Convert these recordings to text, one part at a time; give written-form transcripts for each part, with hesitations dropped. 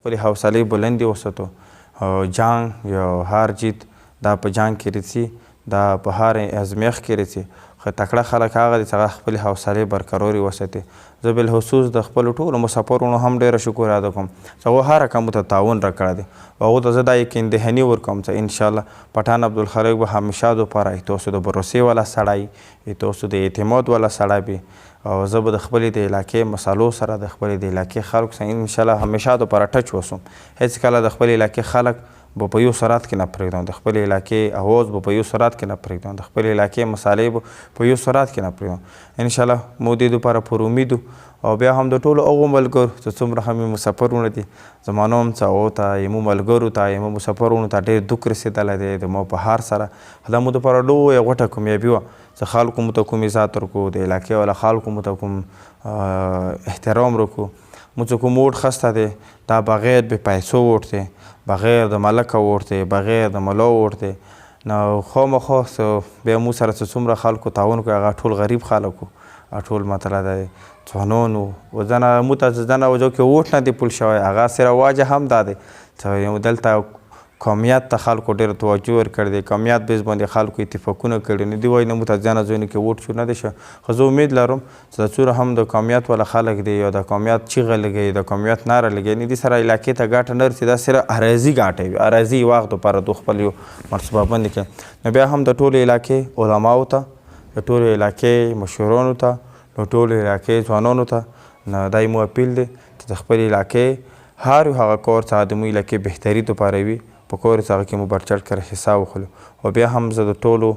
خپلې حوصلې بلندې وساتو. جنګ یا هار جیت دا په جنګ کې رسي، دا په هر ازمیښت کې رسي، خو تکړه خلک هغه دي چې هغه خپلې حوصلې برقرارې وساتي. زه بالخصوص د خپلو ټولو مسافرونو هم ډېره شکر ادا کوم چې هغو هر رقم ته تعاون راکړی دی. هغو ته زه دا یقین دهني ورکوم چې انشاءالله پټان عبدالخالق به همیشه دپاره تاسو د بروسې والا سړی، تاسو د اعتماد والا سړی وي، او زه به د خپلې د علاقې مسالو سره د خپلې د علاقې خلکو سره انشاءالله همیشه دپاره ټچ وسوم. هېڅ کله د خپلې علاقې خلک به په یو سرعت کې نه پرېږدم، د خپلې علاقې اواز به په یو سرعت کې نه پرېږدم، د خپلې علاقې مسالې به په یو سرعت کې نه پرېږدم. انشاءالله مو دې دپاره پر امید او بیا هم د ټولو هغو ملګرو چې څومره هم یې مسافرونه دي، زما نوم چې هغو ته یمو ملګرو ته یمو مسافرونو ته ډېر دوک رسېدلی دی د مو په هر سره. دا مو دپاره لویه غوټه کامیابي وه چې خلکو مو ته کوم عزت ورکړو، د علاقې والا خلکو مو ته کوم احترام ورکړو. مو چې کوم ووټ خسته دی دا بغیر بې پیسو ووټ دی، بغیر د ملکه ووټ دی، بغیر د ملا ووټ دی. نو خامخا بیا مو سره چې څومره خلکو تعاون کوي هغه ټول غریب خلک وو، ټول مطلب د ځوانان وو. ځنه مو ته چې ځنه وجو کې ووټ نه دی پول شوی، هغه سره وجه هم دا دی چې دلته قومیت ته خلکو ډېر توجه ورکړی دی، قومیت بیس باندې خلکو اتفاقونه کړي نو دوی وایي نه مو ته ځینو ځایونو کې ووټ شو نه دی شو. خو زه امید لرم چې دا څومره هم د قومیت والا خلک دی یا د قومیت چیغه لګوي، د قومیت ناره لګوي، نه دې سره علاقې ته ګټه نه رسي، دا صرف عراضي ګټه وي، عراضي وخت دپاره دوی خپل یو منصوبه بندي کوي. نو بیا هم د ټولې علاقې علماو ته، د ټولې علاقې مشرانو ته، د ټولې علاقې ځوانانو ته نو دا مو اپیل دی چې د خپلې علاقې هر یو هغه کار څخه د مو علاقې بهتري دپاره وي په کار څخه کې مو برچړ کړه حصه وخلو. او بیا هم زه د ټولو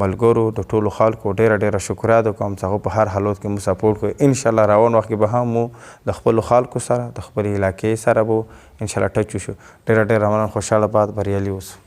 ملګرو د ټولو خلکو ډېره شکر ادا کوم چې هغه په هر حالات کې مو سپورټ کوي. انشاءالله روان وخت کې به هم مو د خپلو خلکو سره د خپلې علاقې سره به انشاءالله ټچ وشو. ډېره مننه، خوشحاله باد، بریالي اوسو.